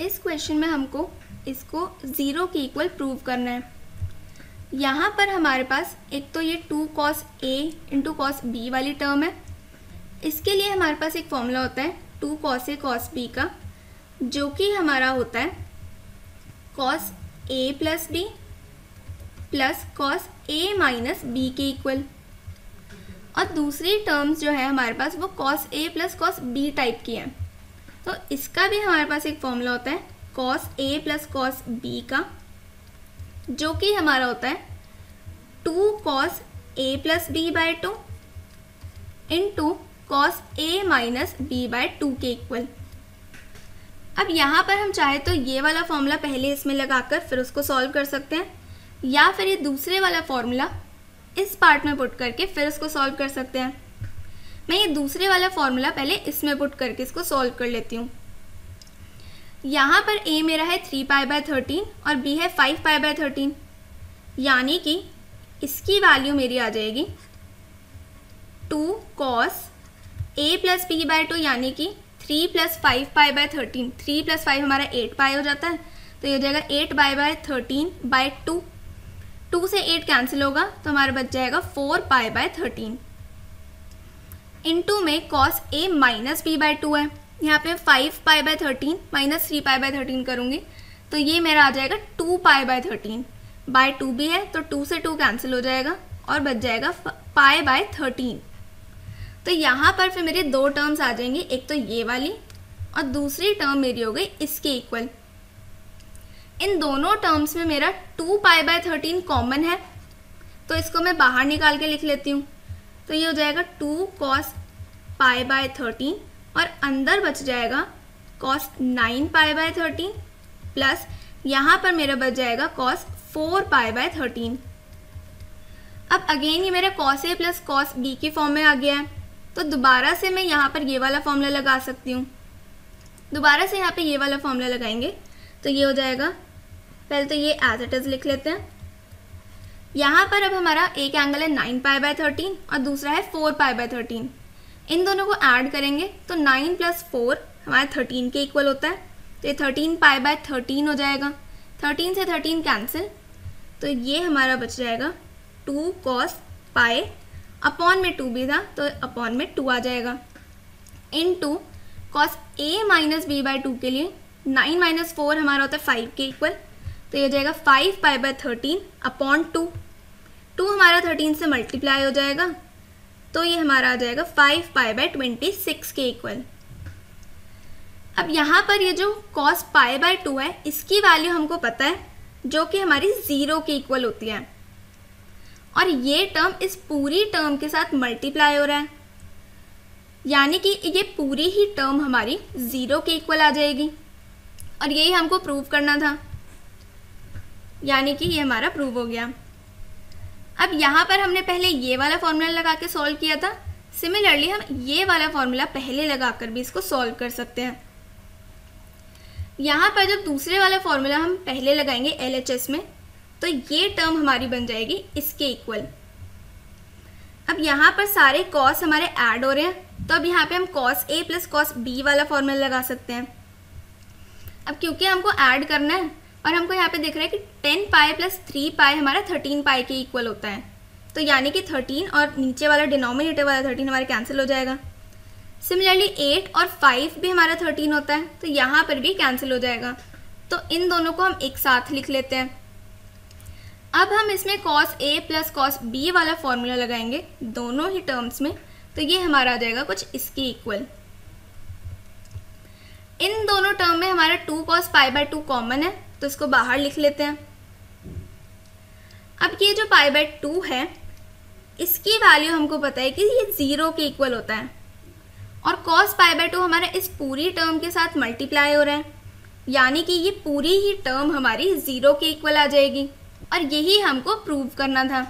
इस क्वेश्चन में हमको इसको 0 के इक्वल प्रूव करना है। यहाँ पर हमारे पास एक तो ये 2 cos A into cos B वाली टर्म है। इसके लिए हमारे पास एक फॉर्मूला होता है 2 cos A cos B का, जो कि हमारा होता है cos A plus B plus cos A minus B के इक्वल। और दूसरी टर्म्स जो है हमारे पास वो cos A plus cos B type की है, तो इसका भी हमारे पास एक फॉर्मूला होता है cos A plus cos B का, जो कि हमारा होता है 2 cos A plus B by 2 into cos A minus B by 2 के इक्वल। अब यहाँ पर हम चाहे तो ये वाला फॉर्मूला पहले इसमें लगाकर फिर उसको सॉल्व कर सकते हैं, या फिर ये दूसरे वाला फॉर्मूला इस पार्ट में पुट करके फिर उसको सॉल्व कर सकते हैं। मैं ये दूसरे वाला फॉर्मूला पहले इसमें पुट करके इसको सॉल्व कर लेती हूँ। यहाँ पर a मेरा है 3π/13 और b है 5π/13, यानी कि इसकी वैल्यू मेरी आ जाएगी 2 cos a plus b by 2, यानी कि 3 प्लस 5π/13। 3 प्लस 5 हमारा 8π हो जाता है, तो ये हो जाएगा 8π/13/2। 2 से 8 कैंसिल होगा तो हमारा बच जाएगा 4π/13। इंटू में cos a minus b by 2 है, यहाँ पे 5π/13 माइनस 3π/13 करूँगी तो ये मेरा आ जाएगा 2π/13। बाय 2 भी है तो 2 से 2 कैंसिल हो जाएगा और बच जाएगा π/13। तो यहाँ पर फिर मेरे दो टर्म्स आ जाएंगी, एक तो ये वाली और दूसरी टर्म मेरी हो गई इसके इक्वल। इन दोनों टर्म्स में मेरा 2π/13 कॉमन है, तो इसको मैं बाहर निकाल के लिख लेती हूँ। तो ये हो जाएगा 2 cos π/13 और अंदर बच जाएगा cos 9π/13 प्लस यहाँ पर मेरा बच जाएगा cos 4π/13। अब अगेन ये मेरा cos A plus cos B की फॉर्म में आ गया है, तो दोबारा से मैं यहाँ पर ये वाला फॉर्मूला लगा सकती हूँ। दोबारा से यहाँ पे ये वाला फॉर्मूला लगाएंगे तो ये हो जाएगा, पहले तो ये एज इट इज़ लिख लेते हैं। यहाँ पर अब हमारा एक एंगल है 9π/13 और दूसरा है 4π/13। इन दोनों को ऐड करेंगे तो 9 प्लस 4 हमारा 13 के इक्वल होता है, तो ये 13π/13 हो जाएगा। 13 से 13 कैंसिल, तो ये हमारा बच जाएगा 2 cos π, अपॉन में 2 भी था तो अपॉन में 2 आ जाएगा, into cos A minus B by 2 के लिए 9 माइनस 4 हमारा होता है 5 के इक्वल, तो ये हो जाएगा 5π/13 अपॉन 2। 2 हमारा 13 से मल्टीप्लाई हो जाएगा, तो ये हमारा आ जाएगा 5π/26 के इक्वल। अब यहाँ पर ये जो cos π/2 है इसकी वैल्यू हमको पता है, जो कि हमारी 0 के इक्वल होती है, और ये टर्म इस पूरी टर्म के साथ मल्टीप्लाई हो रहा है, यानी कि ये पूरी ही टर्म हमारी 0 के इक्वल आ जाएगी, और यही हमको प्रूव करना था, यानी कि ये हमारा प्रूव हो गया। अब यहाँ पर हमने पहले ये वाला फॉर्मूला लगा के सॉल्व किया था, सिमिलरली हम ये वाला फॉर्मूला पहले लगाकर भी इसको सॉल्व कर सकते हैं। यहाँ पर जब दूसरे वाला फॉर्मूला हम पहले लगाएंगे LHS में, तो ये टर्म हमारी बन जाएगी इसके इक्वल। अब यहाँ पर सारे कॉस हमारे ऐड हो रहे हैं, तो अब यहाँ पे हम cos A plus cos B वाला फॉर्मूला लगा सकते हैं। अब क्योंकि हमको ऐड करना है और हमको यहाँ पे दिख रहा है कि 10π प्लस 3π हमारा 13π के इक्वल होता है, तो यानी कि 13 और नीचे वाला डिनोमिनेटर वाला 13 हमारा कैंसिल हो जाएगा। सिमिलरली 8 और 5 भी हमारा 13 होता है, तो यहाँ पर भी कैंसिल हो जाएगा, तो इन दोनों को हम एक साथ लिख लेते हैं। अब हम इसमें cos A plus cos B वाला फॉर्मूला लगाएंगे दोनों ही टर्म्स में, तो ये हमारा आ जाएगा कुछ इसके इक्वल। इन दोनों टर्म में हमारा 2 cos π/2 कॉमन है, तो इसको बाहर लिख लेते हैं। अब ये जो π/2 है इसकी वैल्यू हमको पता है कि ये 0 के इक्वल होता है, और cos π/2 हमारा इस पूरी टर्म के साथ मल्टीप्लाई हो रहा है, यानी कि ये पूरी ही टर्म हमारी 0 के इक्वल आ जाएगी, और यही हमको प्रूव करना था।